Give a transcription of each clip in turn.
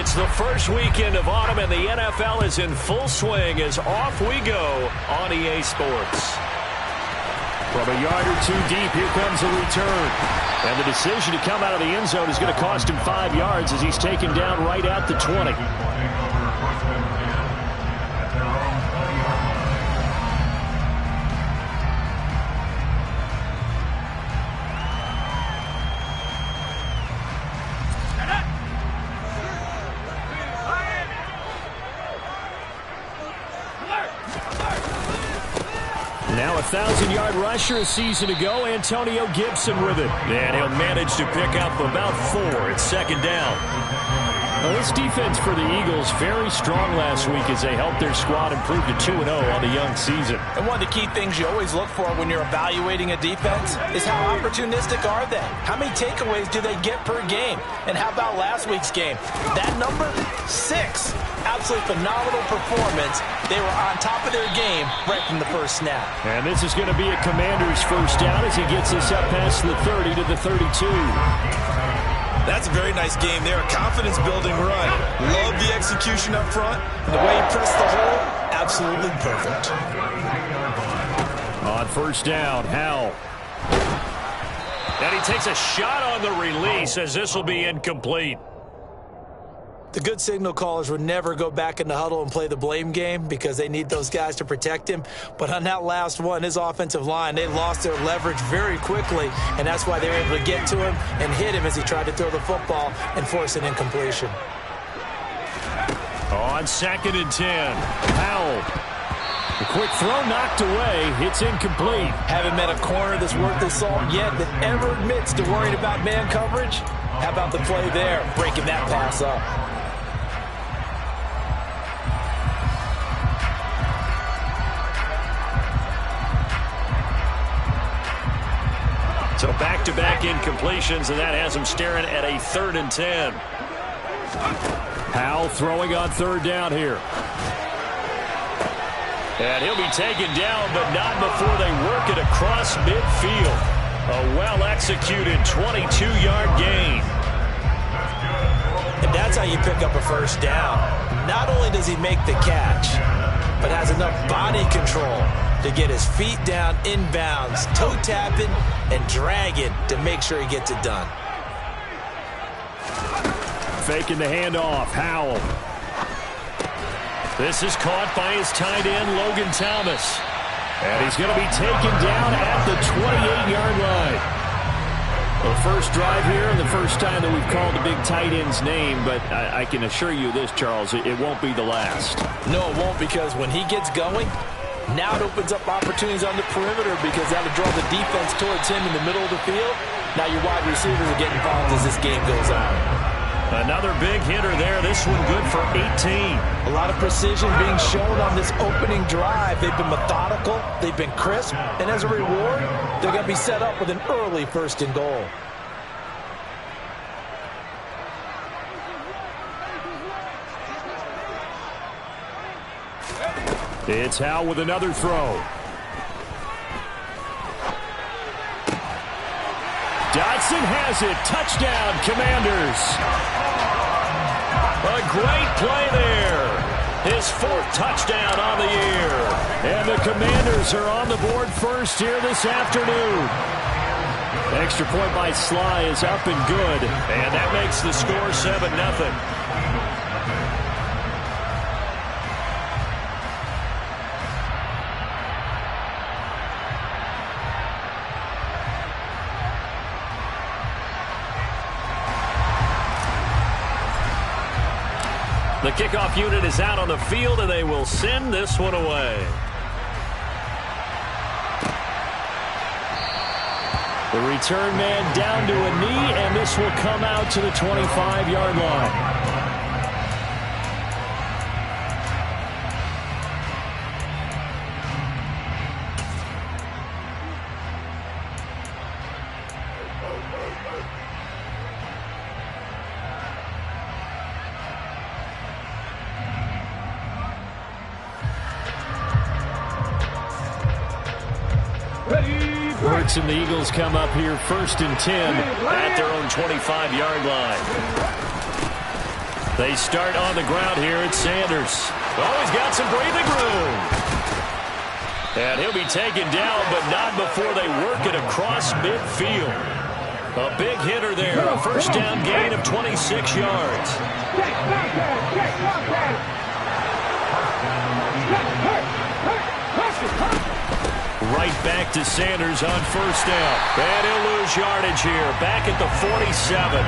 It's the first weekend of autumn, and the NFL is in full swing as off we go on EA Sports. From a yard or two deep, here comes a return. And the decision to come out of the end zone is going to cost him 5 yards as he's taken down right at the 20. Now a 1,000-yard rusher a season ago, Antonio Gibson with it. And he'll manage to pick up about 4 at second down. Well, this defense for the Eagles very strong last week as they helped their squad improve to 2-0 on the young season. And one of the key things you always look for when you're evaluating a defense is how opportunistic are they? How many takeaways do they get per game? And how about last week's game? That number, 6. Absolutely phenomenal performance. They were on top of their game right from the first snap. And this is going to be a Commander's first down as he gets this up past the 30 to the 32. That's a very nice game there. A confidence-building run. Love the execution up front. And the way he pressed the hole, absolutely perfect. On first down, Howell. And he takes a shot on the release as this will be incomplete. The good signal callers would never go back in the huddle and play the blame game because they need those guys to protect him. But on that last one, his offensive line, they lost their leverage very quickly, and that's why they were able to get to him and hit him as he tried to throw the football and force an incompletion. On 2nd and 10, Howell. The quick throw knocked away. It's incomplete. Haven't met a corner that's worth the salt yet that ever admits to worrying about man coverage. How about the play there, breaking that pass up? So back-to-back incompletions, and that has him staring at a 3rd and 10. Howell throwing on 3rd down here. And he'll be taken down, but not before they work it across midfield. A well-executed 22-yard gain. And that's how you pick up a first down. Not only does he make the catch, but has enough body control to get his feet down inbounds, toe-tapping and dragging to make sure he gets it done. Faking the handoff, Howell. This is caught by his tight end, Logan Thomas. And he's going to be taken down at the 28-yard line. The first drive here and the first time that we've called the big tight end's name, but I can assure you this, Charles, it won't be the last. No, it won't, because when he gets going, now it opens up opportunities on the perimeter because that'll draw the defense towards him in the middle of the field. Now your wide receivers are getting involved as this game goes on. Another big hitter there. This one good for 18. A lot of precision being shown on this opening drive. They've been methodical. They've been crisp. And as a reward, they're going to be set up with an early 1st and goal. It's Howell with another throw. Dotson has it. Touchdown, Commanders. A great play there. His 4th touchdown on the year. And the Commanders are on the board first here this afternoon. Extra point by Sly is up and good. And that makes the score 7-0. The kickoff unit is out on the field, and they will send this one away. The return man down to a knee, and this will come out to the 25-yard line. And the Eagles come up here 1st and 10 at their own 25-yard line. They start on the ground here at Sanders. Oh, he's got some breathing room. And he'll be taken down, but not before they work it across midfield. A big hitter there. A first down gain of 26 yards. Right back to Sanders on first down. And he'll lose yardage here. Back at the 47.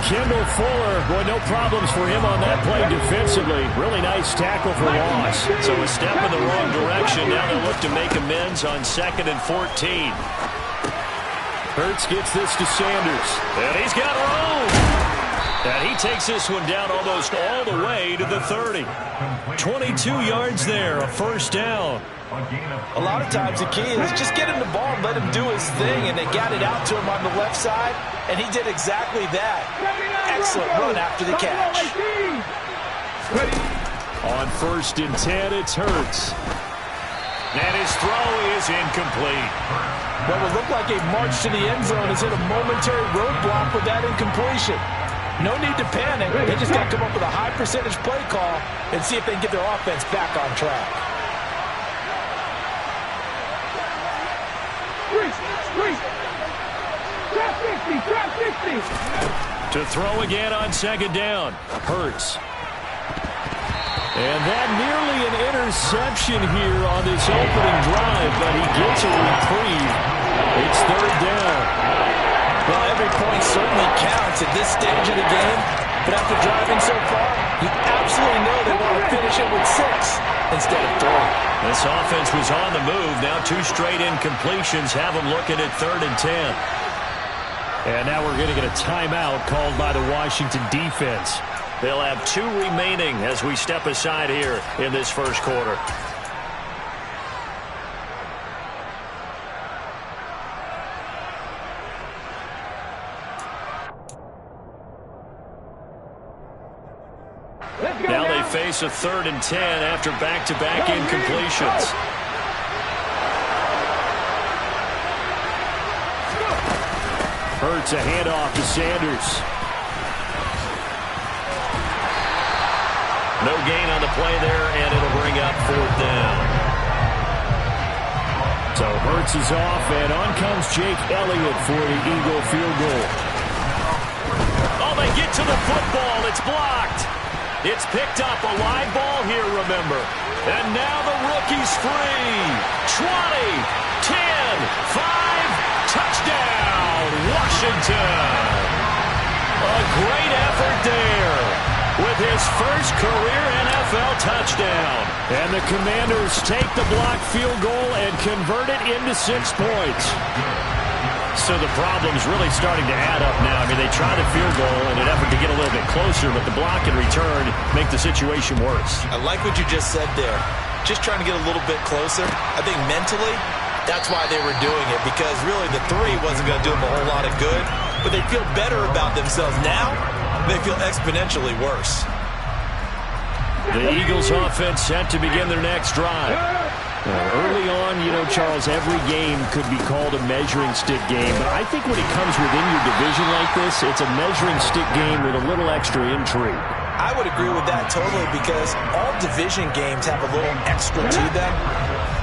Kendall Fuller, boy, no problems for him on that play defensively. Really nice tackle for loss. So a step in the wrong direction. Now they'll look to make amends on 2nd and 14. Hurts gets this to Sanders. And he's got room. And he takes this one down almost all the way to the 30. 22 yards there, a first down. A lot of times the key is just get him the ball and let him do his thing, and they got it out to him on the left side, and he did exactly that. Excellent run after the catch. On 1st and 10, it's Hurts. And his throw is incomplete. What would look like a march to the end zone has hit a momentary roadblock with that incompletion. No need to panic. They just got to come up with a high percentage play call and see if they can get their offense back on track. To throw again on 2nd down. Hurts. And that nearly an interception here on this opening drive, but he gets a reprieve. It's 3rd down. Well, every point certainly counts at this stage of the game, but after driving so far, you absolutely know they want to finish it with 6 instead of 3. This offense was on the move. Now 2 straight incompletions have them looking at 3rd and 10. And now we're going to get a timeout called by the Washington defense. They'll have 2 remaining as we step aside here in this first quarter. Now they face a 3rd and 10 after back-to-back incompletions. Hurts a handoff to Sanders. No gain on the play there, and it'll bring up 4th down. So Hurts is off, and on comes Jake Elliott for the Eagle field goal. Oh, they get to the football. It's blocked. It's picked up. A live ball here, remember. And now the rookie's free. 20, 10, 5, touchdown, Washington. A great effort there with his first career NFL touchdown. And the Commanders take the blocked field goal and convert it into 6 points. So the problem's really starting to add up now. I mean, they tried a field goal in an effort to get a little bit closer, but the block and return make the situation worse. I like what you just said there. Just trying to get a little bit closer. I think mentally, that's why they were doing it, because really the 3 wasn't going to do them a whole lot of good. But they feel better about themselves now. They feel exponentially worse. The Eagles offense set to begin their next drive. Early on, you know, Charles, every game could be called a measuring stick game. But I think when it comes within your division like this, it's a measuring stick game with a little extra intrigue. I would agree with that totally, because all division games have a little extra to them.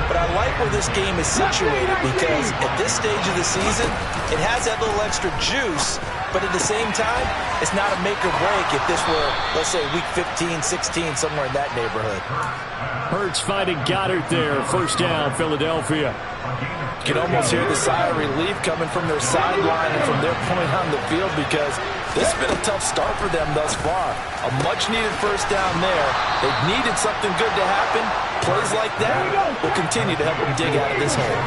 But I like where this game is situated, because at this stage of the season, it has that little extra juice. But at the same time, it's not a make or break if this were, let's say, week 15, 16, somewhere in that neighborhood. Hurts finding Goddard there. First down, Philadelphia. You can almost hear the sigh of relief coming from their sideline and from their point on the field, because this has been a tough start for them thus far. A much-needed first down there. They've needed something good to happen. Plays like that will continue to help them dig out of this hole.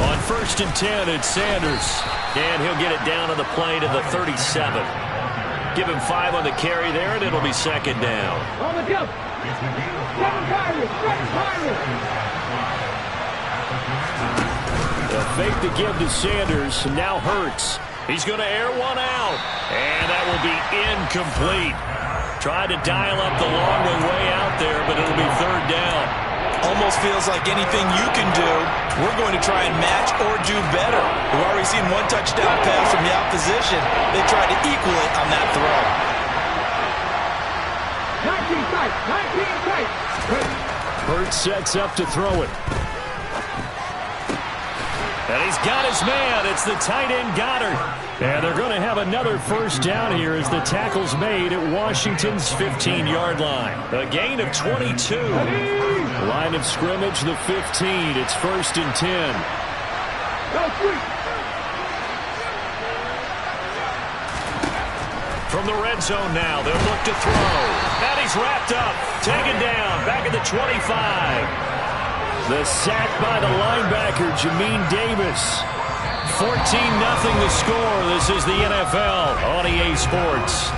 On 1st and 10, it's Sanders. And he'll get it down on the play to the 37. Give him 5 on the carry there, and it'll be 2nd down. On the jump. 7 Pirates. The fake to give to Sanders. Now Hurts. He's going to air one out. And that will be incomplete. Tried to dial up the long way out there, but it'll be 3rd down. almost feels like anything you can do, we're going to try and match or do better. We've already seen one touchdown pass from the opposition. They tried to equal it on that throw. 19 tight, 19 tight. Hurts sets up to throw it. And he's got his man. It's the tight end Goddard. And they're going to have another first down here as the tackle's made at Washington's 15-yard line. A gain of 22. Line of scrimmage, the 15. It's 1st and 10. From the red zone now, they'll look to throw. And he's wrapped up. Taken down. Back at the 25. The sack by the linebacker, Jamin Davis. 14-0 the score. This is the NFL on EA Sports.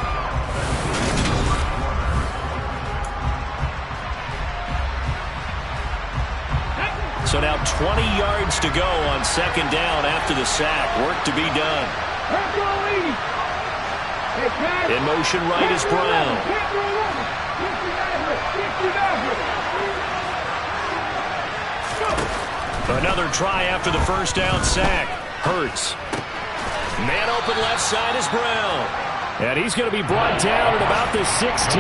So now 20 yards to go on 2nd down after the sack. Work to be done. In motion right is Brown. Another try after the first down sack. Hurts. Man open left side is Brown. And he's going to be brought down at about the 16.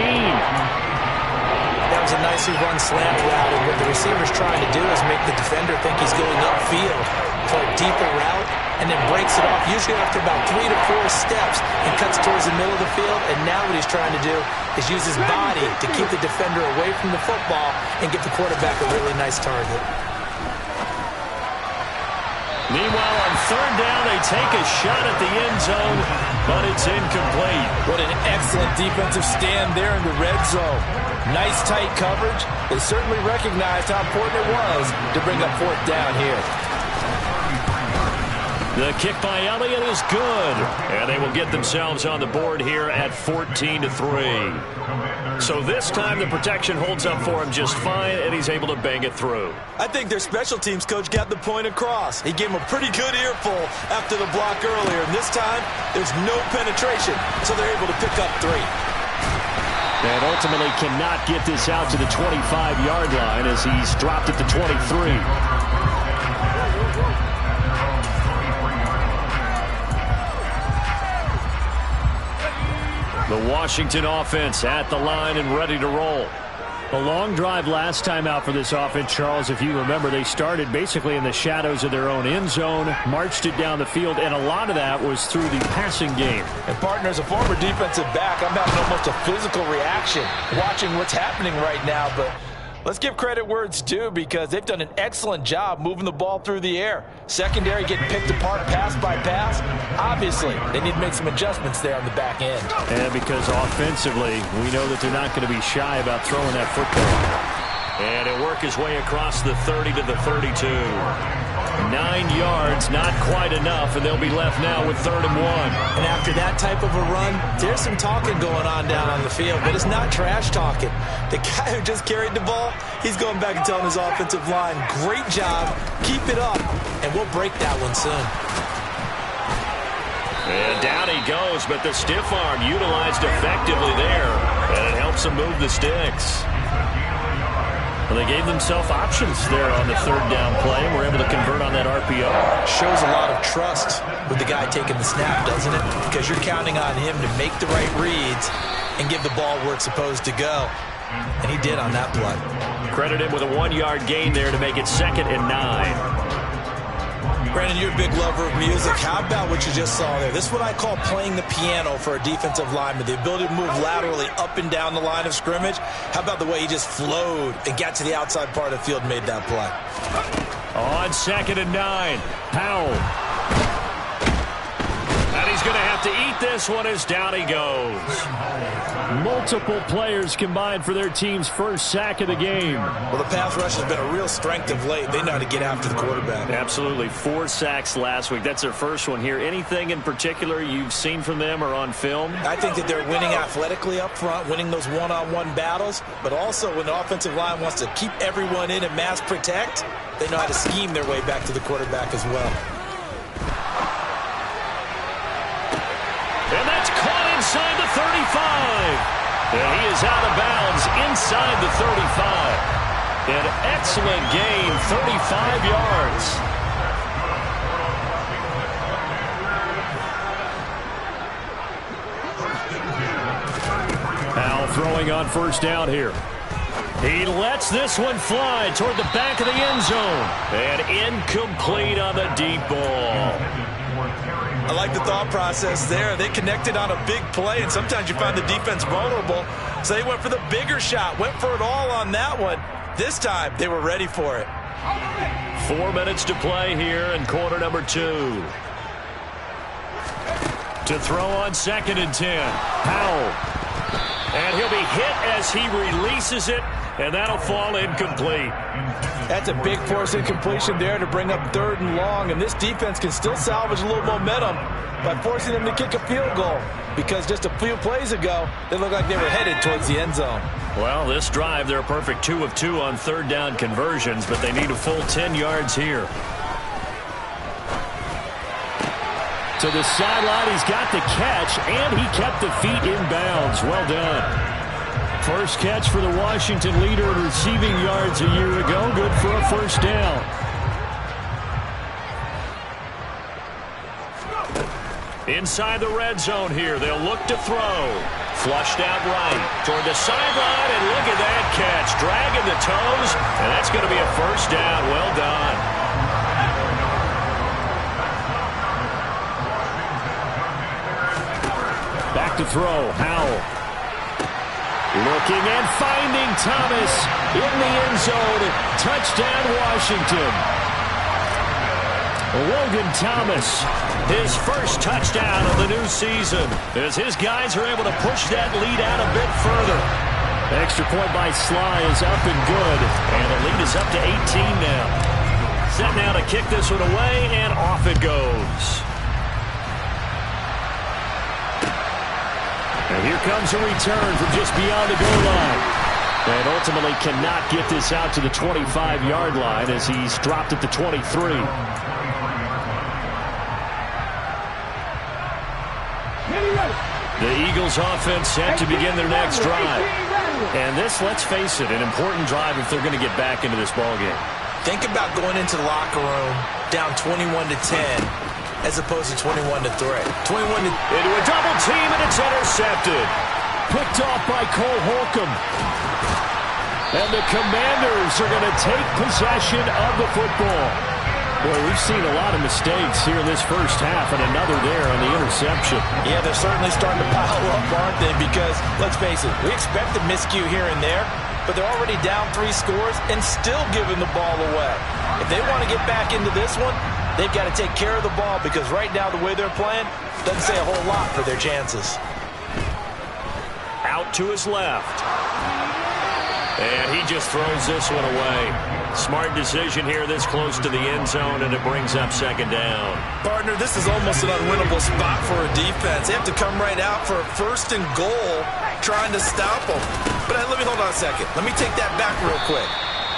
That was a nicely run slant route, and what the receiver's trying to do is make the defender think he's going upfield for a deeper route, and then breaks it off, usually after about 3 to 4 steps, and cuts towards the middle of the field. And now what he's trying to do is use his body to keep the defender away from the football and give the quarterback a really nice target. Meanwhile, on 3rd down, they take a shot at the end zone, but it's incomplete. What an excellent defensive stand there in the red zone. Nice tight coverage. They certainly recognized how important it was to bring up 4th down here. The kick by Elliott is good, and they will get themselves on the board here at 14-3. So this time the protection holds up for him just fine, and he's able to bang it through. I think their special teams coach got the point across. He gave him a pretty good earful after the block earlier, and this time there's no penetration, so they're able to pick up 3. And ultimately cannot get this out to the 25-yard line as he's dropped at the 23. The Washington offense at the line and ready to roll. A long drive last time out for this offense, Charles. If you remember, they started basically in the shadows of their own end zone, marched it down the field, and a lot of that was through the passing game. And partner, as a former defensive back, I'm having almost a physical reaction watching what's happening right now, but let's give credit where it's due because they've done an excellent job moving the ball through the air. Secondary getting picked apart pass by pass. Obviously, they need to make some adjustments there on the back end. And because offensively, we know that they're not going to be shy about throwing that football. And it'll work his way across the 30 to the 32. 9 yards, not quite enough, and they'll be left now with 3rd and 1. And after that type of a run, there's some talking going on down on the field, but it's not trash talking. The guy who just carried the ball, he's going back and telling his offensive line, great job, keep it up, and we'll break that one soon. And down he goes, but the stiff arm utilized effectively there, and it helps him move the sticks. Well, they gave themselves options there on the 3rd down play and were able to convert on that RPO. Shows a lot of trust with the guy taking the snap, doesn't it? Because you're counting on him to make the right reads and give the ball where it's supposed to go. And he did on that play. Credit him with a 1-yard gain there to make it 2nd and 9. Brandon, you're a big lover of music. How about what you just saw there? This is what I call playing the piano for a defensive lineman. The ability to move laterally up and down the line of scrimmage. How about the way he just flowed and got to the outside part of the field and made that play? On 2nd and 9, Powell. And he's going to have to eat this one as down he goes. Multiple players combined for their team's first sack of the game. Well, the pass rush has been a real strength of late. They know how to get after the quarterback. Absolutely. 4 sacks last week. That's their first one here. Anything in particular you've seen from them or on film? I think that they're winning athletically up front, winning those one-on-one battles, but also when the offensive line wants to keep everyone in and mass protect, they know how to scheme their way back to the quarterback as well. And that's caught inside the 35. And he is out of bounds inside the 35. An excellent gain, 35 yards. Powell throwing on first down here. He lets this one fly toward the back of the end zone. And incomplete on the deep ball. I like the thought process there. They connected on a big play, and sometimes you find the defense vulnerable. So they went for the bigger shot, went for it all on that one. This time, they were ready for it. 4 minutes to play here in quarter number 2. To throw on 2nd and 10. Powell. And he'll be hit as he releases it, and that'll fall incomplete. That's a big force incompletion there to bring up 3rd and long, and this defense can still salvage a little momentum by forcing them to kick a field goal, because just a few plays ago, they looked like they were headed towards the end zone. Well, this drive, they're a perfect 2 of 2 on 3rd down conversions, but they need a full 10 yards here. To the sideline, he's got the catch, and he kept the feet in bounds. Well done. First catch for the Washington leader in receiving yards a year ago. Good for a first down. Inside the red zone here, they'll look to throw. Flushed out right toward the sideline, and look at that catch. Dragging the toes, and that's going to be a first down. Well done. Back to throw, Howell. Looking and finding Thomas in the end zone. Touchdown, Washington. Logan Thomas, his first touchdown of the new season, as his guys are able to push that lead out a bit further. Extra point by Sly is up and good, and the lead is up to 18 now. Set now to kick this one away, and off it goes. And here comes a return from just beyond the goal line. And ultimately cannot get this out to the 25-yard line as he's dropped at the 23. The Eagles offense set to begin their next drive. And this, let's face it, an important drive if they're going to get back into this ballgame. Think about going into the locker room down 21-10. As opposed to 21-3. 21 into a double team, and it's intercepted. Picked off by Cole Holcomb. And the Commanders are going to take possession of the football. Boy, we've seen a lot of mistakes here in this first half, and another there on the interception. Yeah, they're certainly starting to pile up, aren't they? Because, let's face it, we expect a miscue here and there, but they're already down 3 scores and still giving the ball away. If they want to get back into this one, they've got to take care of the ball, because right now the way they're playing doesn't say a whole lot for their chances. Out to his left. And he just throws this one away. Smart decision here this close to the end zone, and it brings up 2nd down. Partner, this is almost an unwinnable spot for a defense. They have to come right out for a 1st and goal trying to stop them. But let me hold on a second. Let me take that back real quick.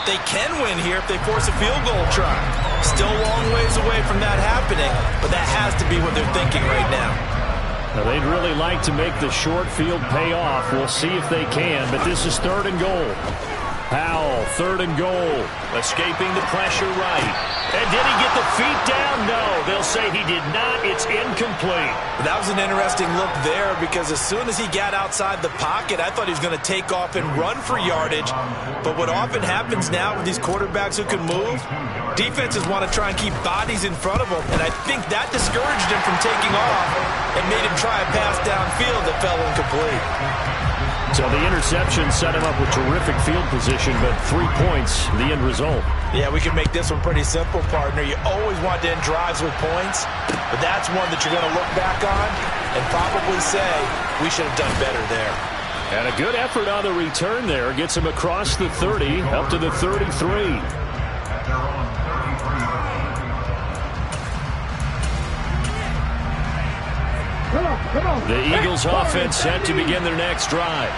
They can win here if they force a field goal try. Still a long ways away from that happening, but that has to be what they're thinking right now. Now, they'd really like to make the short field pay off. We'll see if they can, but this is 3rd and goal. Powell, 3rd and goal. Escaping the pressure right. And did he get the feet down? No, they'll say he did not. It's incomplete. That was an interesting look there, because as soon as he got outside the pocket, I thought he was going to take off and run for yardage. But what often happens now with these quarterbacks who can move, defenses want to try and keep bodies in front of them, and I think that discouraged him from taking off and made him try a pass downfield that fell incomplete. So the interception set him up with terrific field position, but 3 points, the end result. Yeah, we can make this one pretty simple, partner. You always want to end drives with points, but that's one that you're going to look back on and probably say, we should have done better there. And a good effort on the return there. Gets him across the 30, up to the 33. The Eagles offense set to begin their next drive.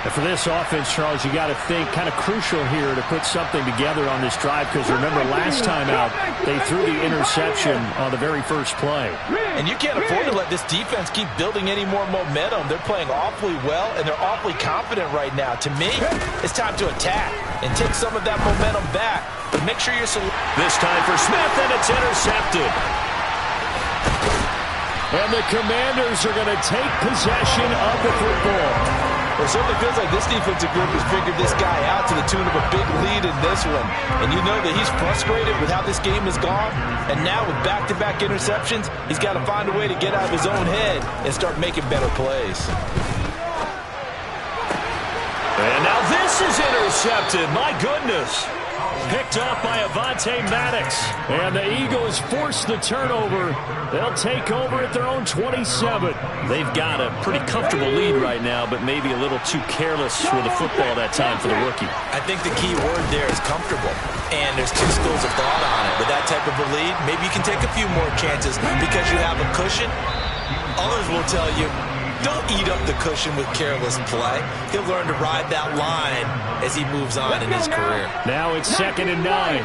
And for this offense, Charles, you got to think kind of crucial here to put something together on this drive, because remember last time out they threw the interception on the very first play. And you can't afford to let this defense keep building any more momentum. They're playing awfully well, and they're awfully confident right now. To me, it's time to attack and take some of that momentum back. But make sure you're this time for Smith, and it's intercepted. And the Commanders are going to take possession of the football. Well, it certainly feels like this defensive group has figured this guy out to the tune of a big lead in this one. And you know that he's frustrated with how this game has gone. And now with back-to-back interceptions, he's got to find a way to get out of his own head and start making better plays. And now this is intercepted. My goodness. Picked up by Avonte Maddox. And the Eagles force the turnover. They'll take over at their own 27. They've got a pretty comfortable lead right now, but maybe a little too careless with the football that time for the rookie. I think the key word there is comfortable. And there's two schools of thought on it. With that type of a lead, maybe you can take a few more chances because you have a cushion. Others will tell you, don't eat up the cushion with careless play. He'll learn to ride that line as he moves on in his career. Now it's 2nd and 9.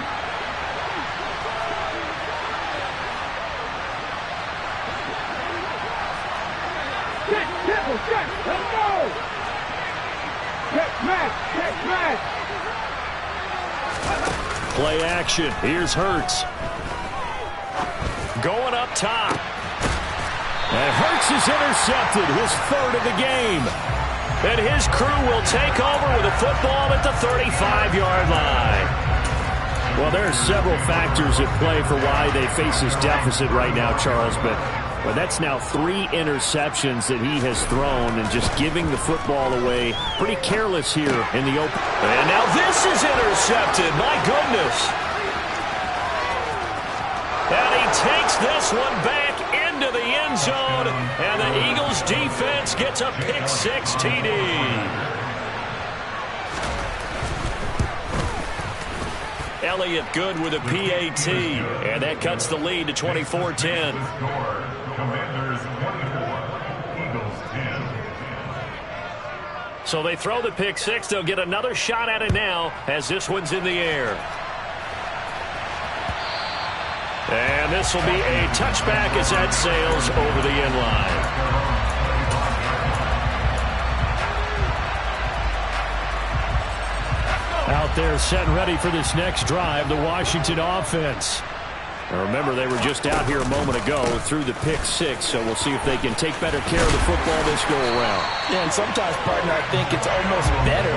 Play action. Here's Hurts. Going up top. And Hurts is intercepted, his 3rd of the game. And his crew will take over with the football at the 35-yard line. Well, there are several factors at play for why they face this deficit right now, Charles, but that's now 3 interceptions that he has thrown, and just giving the football away pretty careless here in the open. And now this is intercepted. My goodness. And he takes this one back into the end zone, and the Eagles defense gets a pick-6 TD. Elliott good with a PAT, and that cuts the lead to 24-10. So they throw the pick-6. They'll get another shot at it now as this one's in the air. And this will be a touchback as that sails over the end line. Out there set and ready for this next drive, the Washington offense. Now remember, they were just out here a moment ago through the pick-6, so we'll see if they can take better care of the football this go-around. Yeah, and sometimes, partner, I think it's almost better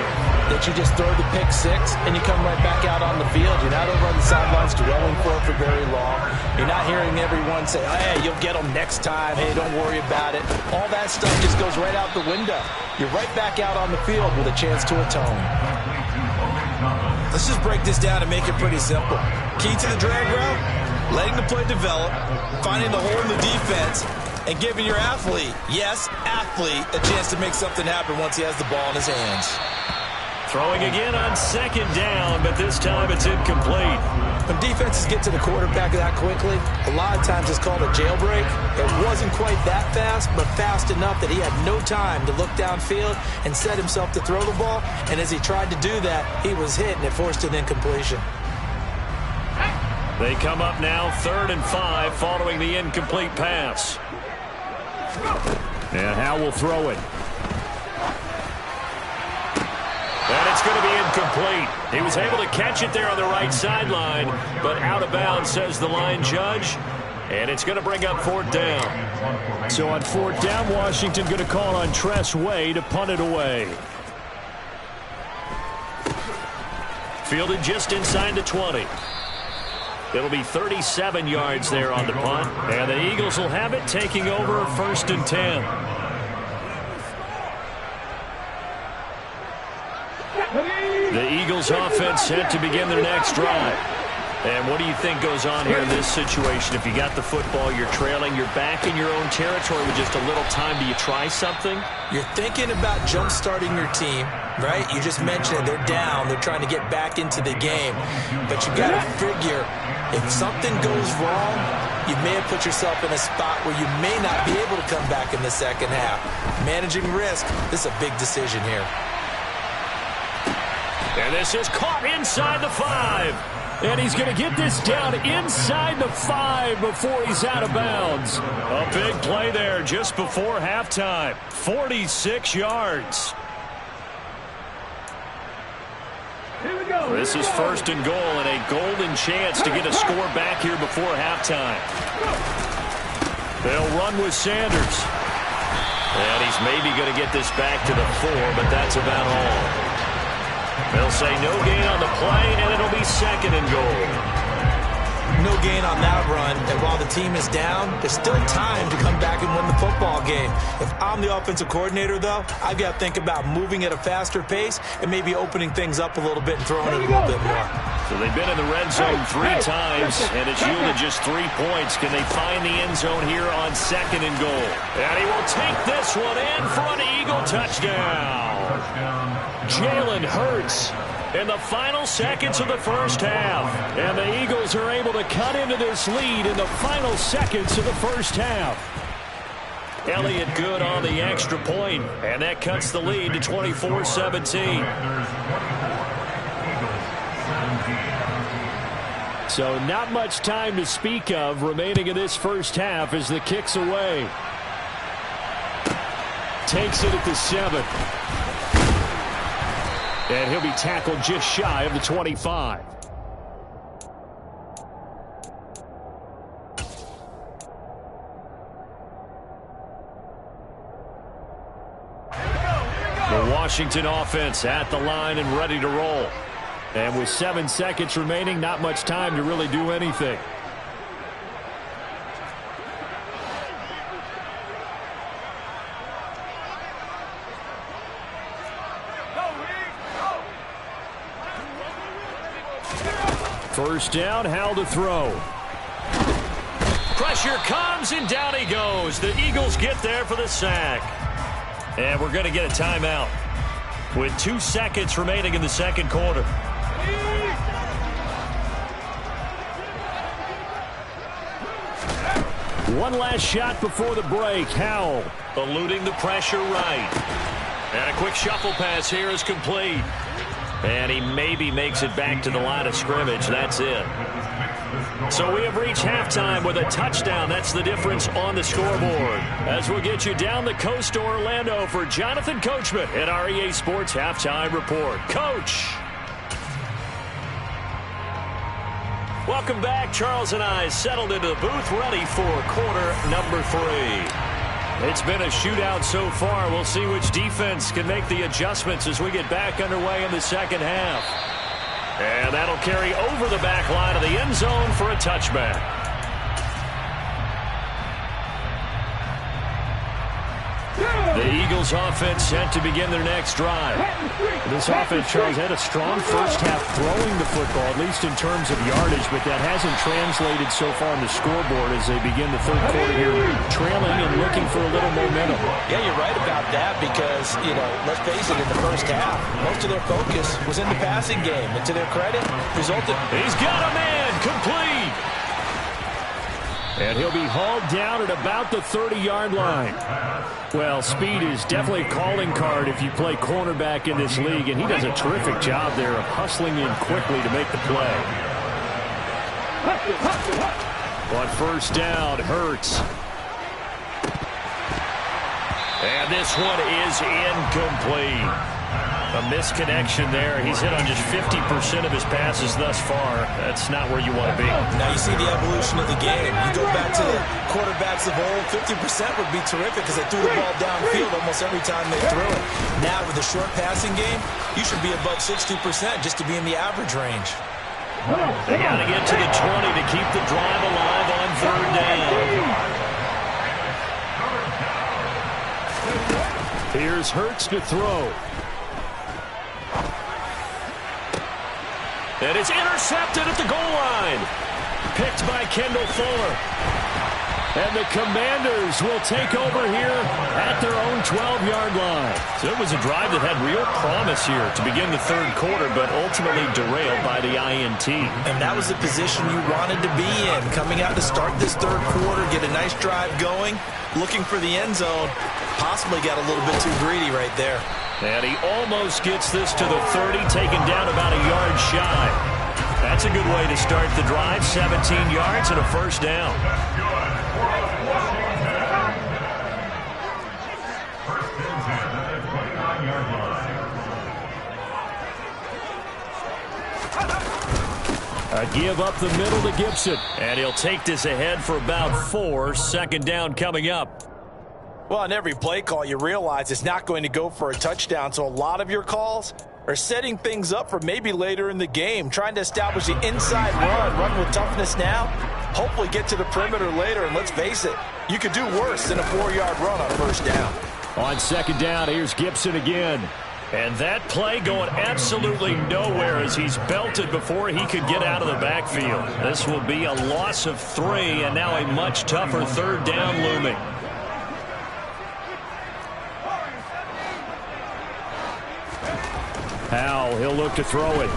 that you just throw the pick-6 and you come right back out on the field. You're not over on the sidelines dwelling for it for very long. You're not hearing everyone say, hey, you'll get them next time. Hey, don't worry about it. All that stuff just goes right out the window. You're right back out on the field with a chance to atone. Let's just break this down and make it pretty simple. Key to the drag route, letting the play develop, finding the hole in the defense, and giving your athlete, yes, athlete, a chance to make something happen once he has the ball in his hands. Throwing again on 2nd down, but this time it's incomplete. When defenses get to the quarterback that quickly, a lot of times it's called a jailbreak. It wasn't quite that fast, but fast enough that he had no time to look downfield and set himself to throw the ball. And as he tried to do that, he was hit, and it forced an incompletion. They come up now 3rd and 5 following the incomplete pass. And Howe will throw it. And it's going to be incomplete. He was able to catch it there on the right sideline, but out of bounds, says the line judge. And it's going to bring up 4th down. So on 4th down, Washington going to call on Tress Way to punt it away. Fielded just inside the 20. It'll be 37 yards there on the punt. And the Eagles will have it, taking over 1st and 10. The Eagles offense set to begin their next drive. And what do you think goes on here in this situation? If you got the football, you're trailing, you're back in your own territory with just a little time. Do you try something? You're thinking about jump-starting your team, right? You just mentioned it. They're down. They're trying to get back into the game. But you got to figure, if something goes wrong, you may have put yourself in a spot where you may not be able to come back in the second half. Managing risk, this is a big decision here. And this is caught inside the 5. And he's going to get this down inside the 5 before he's out of bounds. A big play there just before halftime. 46 yards. Here we go. This is first and goal and a golden chance to get a score back here before halftime. They'll run with Sanders. And he's maybe going to get this back to the 4, but that's about all. They'll say no gain on the play, and it'll be second and goal. No gain on that run, and while the team is down, there's still time to come back and win the football game. If I'm the offensive coordinator, though, I've got to think about moving at a faster pace and maybe opening things up a little bit and throwing it a little bit more. So they've been in the red zone 3 times, and it's yielded just 3 points. Can they find the end zone here on second and goal? And he will take this one in for an Eagle touchdown. Jalen Hurts in the final seconds of the first half. And the Eagles are able to cut into this lead in the final seconds of the first half. Elliott good on the extra point, and that cuts the lead to 24-17. So not much time to speak of remaining in this first half as the kick's away. Takes it at the 7. And he'll be tackled just shy of the 25. The Washington offense at the line and ready to roll. And with 7 seconds remaining, not much time to really do anything. First down, Howell to throw. Pressure comes, and down he goes. The Eagles get there for the sack. And we're going to get a timeout with 2 seconds remaining in the second quarter. One last shot before the break. Howell eluding the pressure right. And a quick shuffle pass here is complete. And he maybe makes it back to the line of scrimmage. That's it. So we have reached halftime with a touchdown. That's the difference on the scoreboard. As we'll get you down the coast to Orlando for Jonathan Coachman at our EA Sports Halftime Report. Coach. Welcome back. Charles and I settled into the booth ready for quarter number 3. It's been a shootout so far. We'll see which defense can make the adjustments as we get back underway in the second half. And that'll carry over the back line of the end zone for a touchback. The Eagles offense set to begin their next drive. This offense, Charles, had a strong first half throwing the football, at least in terms of yardage, but that hasn't translated so far on the scoreboard as they begin the third quarter here, trailing and looking for a little momentum. Yeah, you're right about that because, let's face it, in the first half, most of their focus was in the passing game. And to their credit, resulted. He's got a man, complete. And he'll be hauled down at about the 30-yard line. Well, speed is definitely a calling card if you play cornerback in this league, and he does a terrific job there of hustling in quickly to make the play. On first down, Hurts. And this one is incomplete. A misconnection there. He's hit on just 50% of his passes thus far. That's not where you want to be. Now you see the evolution of the game. You go back to the quarterbacks of old, 50% would be terrific because they threw the ball downfield almost every time they threw it. Now with the short passing game, you should be above 60% just to be in the average range. They got to get to the 20 to keep the drive alive on third down. Here's Hurts to throw. And it's intercepted at the goal line. Picked by Kendall Fuller. And the Commanders will take over here at their own 12-yard line. So it was a drive that had real promise here to begin the third quarter, but ultimately derailed by the INT. And that was the position you wanted to be in. Coming out to start this third quarter, get a nice drive going, looking for the end zone. Possibly got a little bit too greedy right there. And he almost gets this to the 30, taken down about a yard shy. That's a good way to start the drive. 17 yards and a first down. A give up the middle to Gibson. And he'll take this ahead for about 4. Second down coming up. Well, on every play call, you realize it's not going to go for a touchdown. So a lot of your calls are setting things up for maybe later in the game, trying to establish the inside run with toughness now, hopefully get to the perimeter later. And let's face it, you could do worse than a 4-yard run on first down. On second down, here's Gibson again. And that play going absolutely nowhere as he's belted before he could get out of the backfield. This will be a loss of 3, and now a much tougher third down looming. Howell, he'll look to throw it.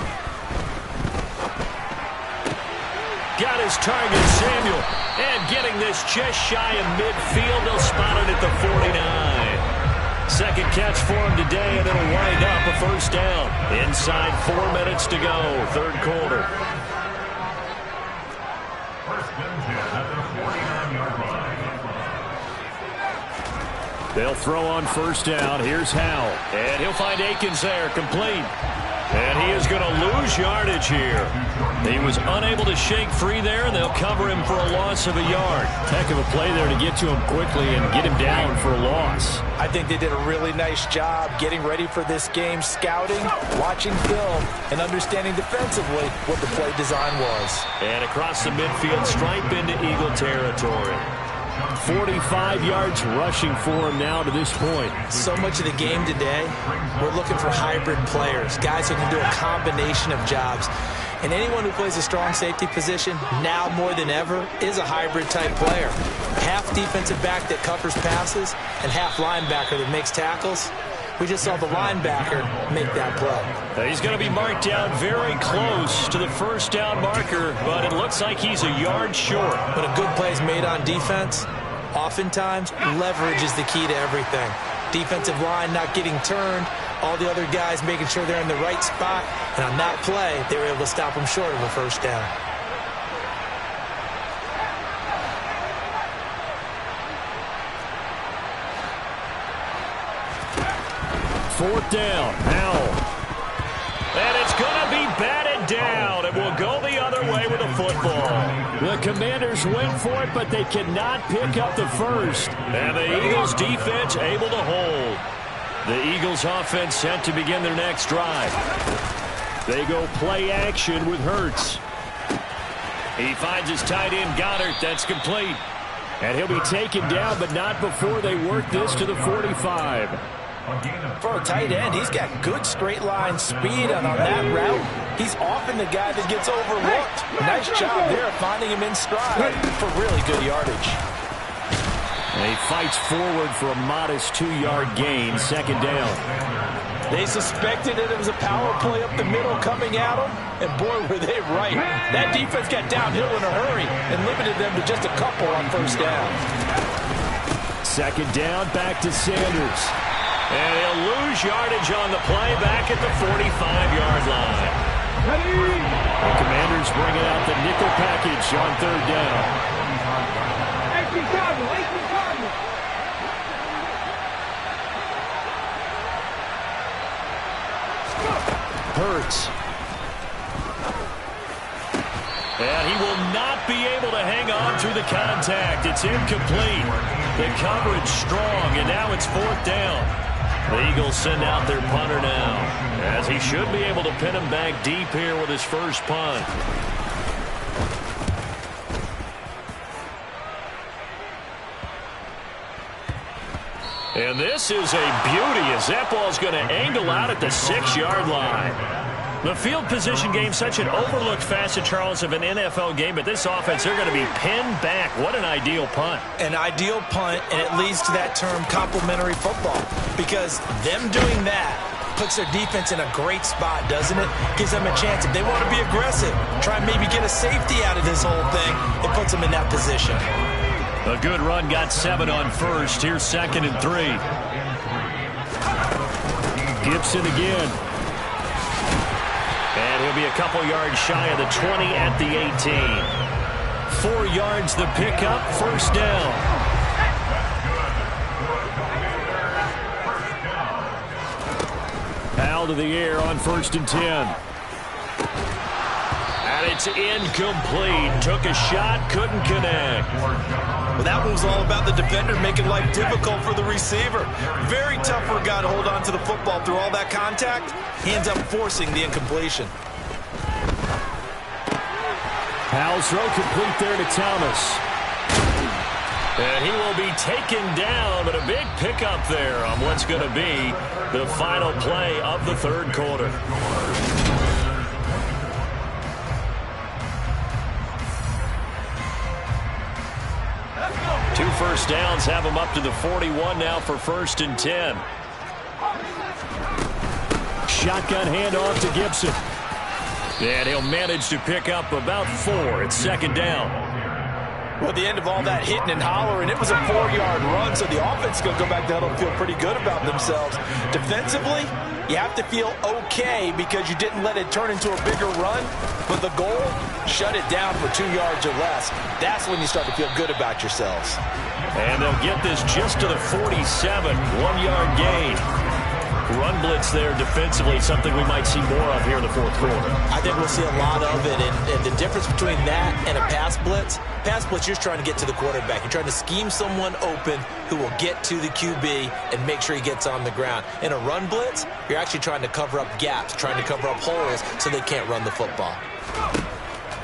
Got his target, Samuel. And getting this just shy of midfield. They'll spot it at the 49. Second catch for him today, and it'll wind up a first down. Inside 4 minutes to go, third quarter. They'll throw on first down. Here's Howell. And he'll find Akins there, complete. And he is going to lose yardage here. He was unable to shake free there, and they'll cover him for a loss of a yard. Heck of a play there to get to him quickly and get him down for a loss. I think they did a really nice job getting ready for this game, scouting, watching film, and understanding defensively what the play design was. And across the midfield, stripe into Eagle territory. 45 yards rushing for him now to this point. So much of the game today, we're looking for hybrid players, guys who can do a combination of jobs. And anyone who plays a strong safety position, now more than ever, is a hybrid-type player. Half defensive back that covers passes and half linebacker that makes tackles. We just saw the linebacker make that play. He's going to be marked down very close to the first down marker, but it looks like he's a yard short. When a good play is made on defense, oftentimes leverage is the key to everything. Defensive line not getting turned, all the other guys making sure they're in the right spot, and on that play, they were able to stop them short of a first down. Fourth down, Howell. And it's going to be batted down. It will go the other way with the football. The Commanders went for it, but they cannot pick up the first. And the Eagles defense able to hold. The Eagles offense set to begin their next drive. They go play action with Hurts. He finds his tight end, Goddard. That's complete. And he'll be taken down, but not before they work this to the 45. For a tight end, he's got good straight line speed, and on that route, he's often the guy that gets overlooked. Nice job there finding him in stride for really good yardage. And he fights forward for a modest 2-yard gain, second down. They suspected that it was a power play up the middle coming at them, and boy, were they right. That defense got downhill in a hurry and limited them to just a couple on first down. Second down, back to Sanders. And he'll lose yardage on the play back at the 45-yard line. The Commanders bringing out the nickel package on third down. Hurts. And he will not be able to hang on through the contact. It's incomplete. The coverage strong, and now it's fourth down. The Eagles send out their punter now, as he should be able to pin him back deep here with his first punt. And this is a beauty as that ball's going to angle out at the 6-yard line. The field position game, such an overlooked facet, Charles, of an NFL game, but this offense, they're going to be pinned back. What an ideal punt. An ideal punt, and it leads to that term complementary football, because them doing that puts their defense in a great spot, doesn't it? Gives them a chance. If they want to be aggressive, try and maybe get a safety out of this whole thing, it puts them in that position. A good run, got 7 on first. Here's second and 3. Gibson again. And he'll be a couple yards shy of the 20 at the 18. 4 yards the pickup, first down. Powell to the air on 1st and 10. And it's incomplete. Took a shot, couldn't connect. Well, that one was all about the defender making life difficult for the receiver. Very tough for a guy to hold on to the football through all that contact. He ends up forcing the incompletion. Powell's throw complete there to Thomas. And he will be taken down, but a big pickup there on what's going to be the final play of the 3rd quarter. Two first downs have him up to the 41 now for 1st and 10. Shotgun handoff to Gibson. And he'll manage to pick up about 4 at 2nd down. Well, at the end of all that hitting and hollering, it was a 4-yard run, so the offense is going to go back down and feel pretty good about themselves. Defensively, you have to feel okay because you didn't let it turn into a bigger run, but the goal, shut it down for 2 yards or less. That's when you start to feel good about yourselves. And they'll get this just to the 47, 1-yard gain. Run blitz there defensively, something we might see more of here in the 4th quarter. I think we'll see a lot of it, and the difference between that and a pass blitz, you're trying to get to the quarterback. You're trying to scheme someone open who will get to the QB and make sure he gets on the ground. In a run blitz, you're actually trying to cover up gaps, trying to cover up holes so they can't run the football.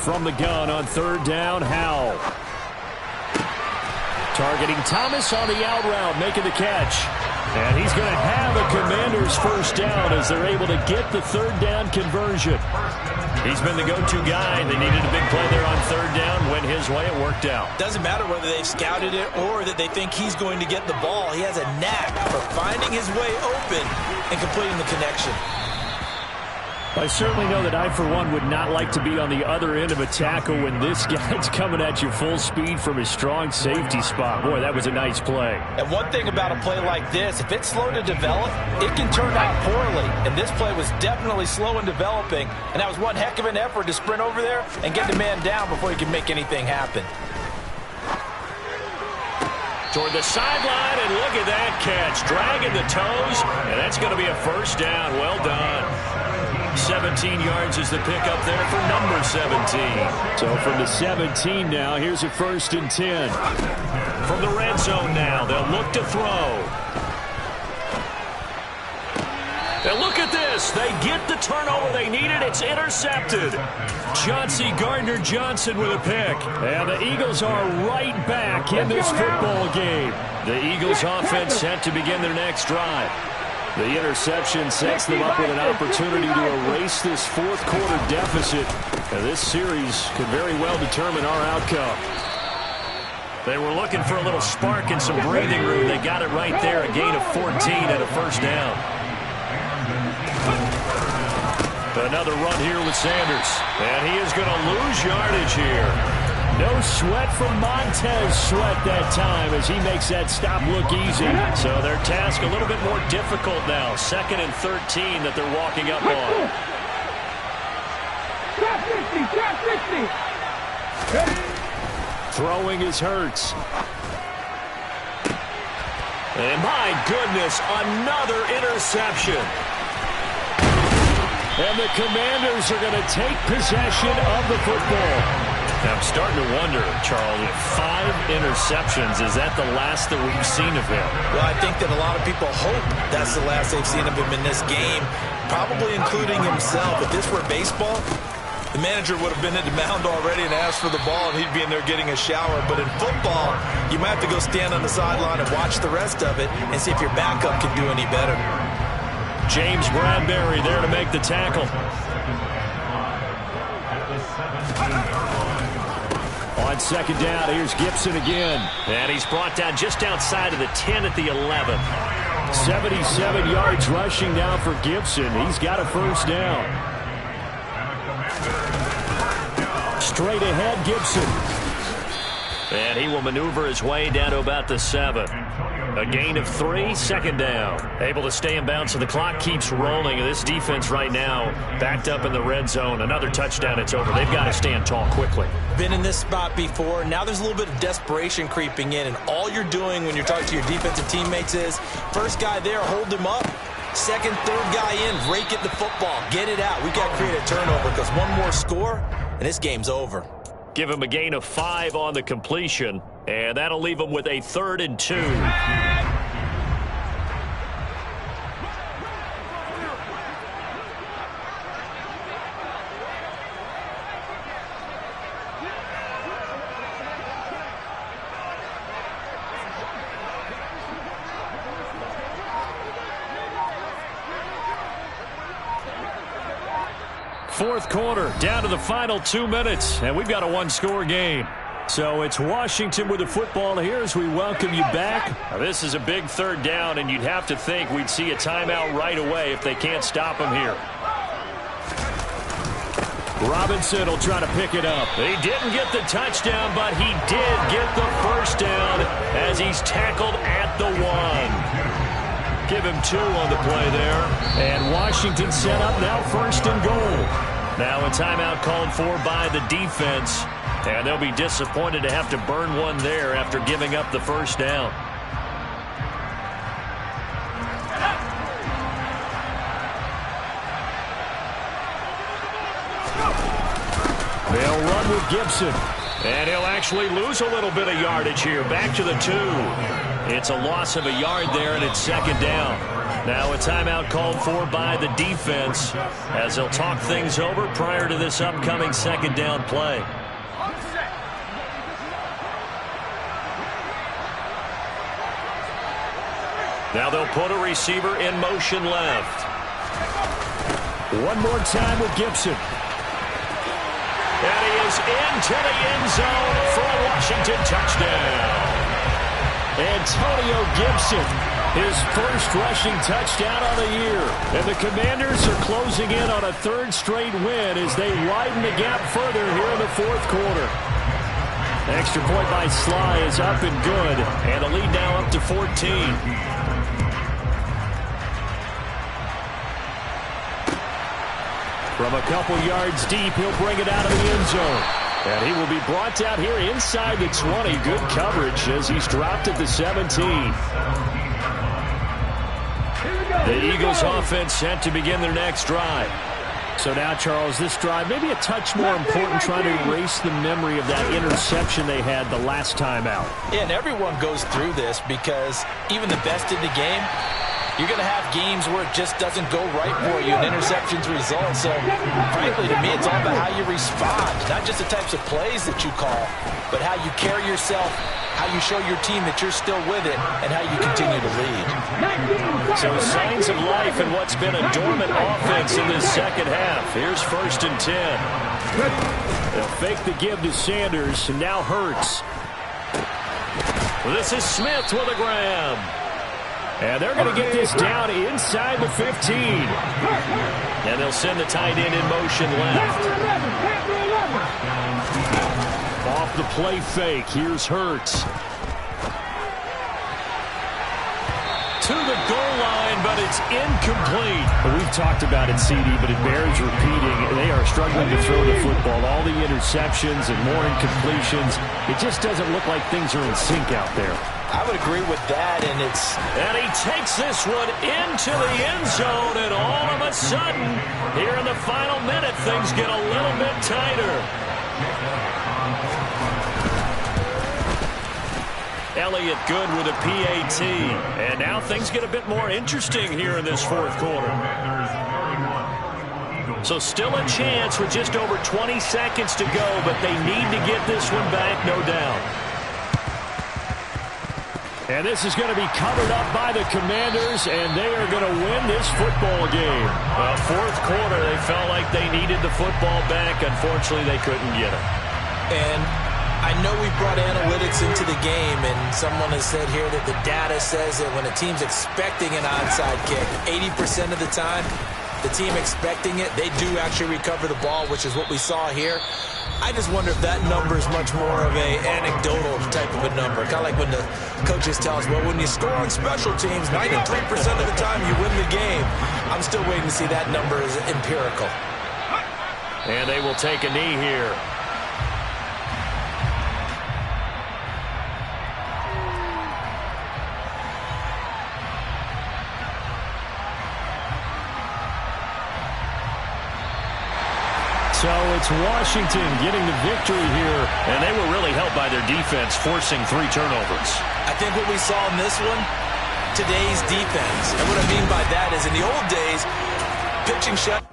From the gun on 3rd down, Howell. Targeting Thomas on the out route, making the catch. And he's going to have a Commanders first down as they're able to get the 3rd down conversion. He's been the go-to guy. They needed a big play there on 3rd down. Went his way, it worked out. Doesn't matter whether they've scouted it or that they think he's going to get the ball. He has a knack for finding his way open and completing the connection. I certainly know that I, for one, would not like to be on the other end of a tackle when this guy's coming at you full speed from his strong safety spot. Boy, that was a nice play. And one thing about a play like this, if it's slow to develop, it can turn out poorly. And this play was definitely slow in developing, and that was one heck of an effort to sprint over there and get the man down before he can make anything happen. Toward the sideline, and look at that catch. Dragging the toes, and that's going to be a first down. Well done. 17 yards is the pickup there for number 17. So from the 17 now, here's a 1st and 10. From the red zone now, they'll look to throw. And look at this. They get the turnover they needed. It's intercepted. Chauncey Gardner-Johnson with a pick. And the Eagles are right back in this football game. The Eagles offense set to begin their next drive. The interception sets them up with an opportunity to erase this 4th quarter deficit. And this series could very well determine our outcome. They were looking for a little spark and some breathing room. They got it right there. A gain of 14 and a first down. Another run here with Sanders. And he is going to lose yardage here. No sweat from Montez Sweat that time as he makes that stop look easy. So their task a little bit more difficult now. 2nd and 13 that they're walking up on. Throwing is Hurts. And my goodness, another interception. And the Commanders are going to take possession of the football. Now, I'm starting to wonder, Charles, 5 interceptions, is that the last that we've seen of him? Well, I think that a lot of people hope that's the last they've seen of him in this game, probably including himself. If this were baseball, the manager would have been at the mound already and asked for the ball, and he'd be in there getting a shower. But in football, you might have to go stand on the sideline and watch the rest of it and see if your backup can do any better. James Bradbury there to make the tackle. On 2nd down, here's Gibson again. And he's brought down just outside of the 10 at the 11. 77 yards rushing now for Gibson. He's got a first down. Straight ahead, Gibson. And he will maneuver his way down to about the 7. A gain of 3, second down. Able to stay in bounds, so the clock keeps rolling. And this defense right now backed up in the red zone. Another touchdown, it's over. They've got to stand tall quickly. Been in this spot before. Now there's a little bit of desperation creeping in, and all you're doing when you're talking to your defensive teammates is, first guy there, hold him up. Second, third guy in, rake it the football. Get it out. We've got to create a turnover because one more score, and this game's over. Give him a gain of 5 on the completion, and that'll leave him with a 3rd and 2. Fourth quarter, down to the final 2 minutes, and we've got a one-score game. So it's Washington with the football here as we welcome you back. Now, this is a big 3rd down, and you'd have to think we'd see a timeout right away if they can't stop him here. Robinson will try to pick it up. He didn't get the touchdown, but he did get the first down as he's tackled at the 1. Give him 2 on the play there. And Washington set up now 1st and goal. Now a timeout called for by the defense. And they'll be disappointed to have to burn one there after giving up the first down. They'll run with Gibson. And he'll actually lose a little bit of yardage here. Back to the 2. It's a loss of a yard there, and it's 2nd down. Now a timeout called for by the defense as they'll talk things over prior to this upcoming 2nd down play. Now they'll put a receiver in motion left. One more time with Gibson. And he is into the end zone for a Washington touchdown. Antonio Gibson, his first rushing touchdown on the year. And the Commanders are closing in on a 3rd straight win as they widen the gap further here in the 4th quarter. Extra point by Sly is up and good. And the lead now up to 14. From a couple yards deep, he'll bring it out of the end zone. And he will be brought down here inside the 20. Good coverage as he's dropped at the 17. The Eagles offense set to begin their next drive. So now, Charles, this drive maybe a touch more important, trying to erase the memory of that interception they had the last time out. Yeah, and everyone goes through this because even the best in the game, you're going to have games where it just doesn't go right for you and interceptions result. So, frankly, to me, it's all about how you respond. Not just the types of plays that you call, but how you carry yourself, how you show your team that you're still with it, and how you continue to lead. So signs of life in what's been a dormant offense in this 2nd half. Here's 1st and 10. They'll fake the give to Sanders, and now Hurts. This is Smith with a grab. And they're going to get this down inside the 15. And they'll send the tight end in motion left. Off the play fake, here's Hurts. To the goal line, but it's incomplete. Well, we've talked about it, CD, but it bears repeating. They are struggling to throw the football. All the interceptions and more incompletions. It just doesn't look like things are in sync out there. I would agree with that, and he takes this one into the end zone, and all of a sudden, here in the final minute, things get a little bit tighter. Elliott good with a PAT, and now things get a bit more interesting here in this 4th quarter. So still a chance with just over 20 seconds to go, but they need to get this one back, no doubt. And this is going to be covered up by the Commanders, and they are going to win this football game. Well, 4th quarter, they felt like they needed the football back. Unfortunately, they couldn't get it. And I know we brought analytics into the game, and someone has said here that the data says that when a team's expecting an onside kick, 80% of the time, the team expecting it, they do actually recover the ball, which is what we saw here. I just wonder if that number is much more of a anecdotal type of a number. Kind of like when the coaches tell us, well, when you score on special teams, 93% of the time you win the game. I'm still waiting to see that number as empirical. And they will take a knee here. So it's Washington getting the victory here. And they were really helped by their defense, forcing 3 turnovers. I think what we saw in this one, today's defense. And what I mean by that is in the old days, pitching shut.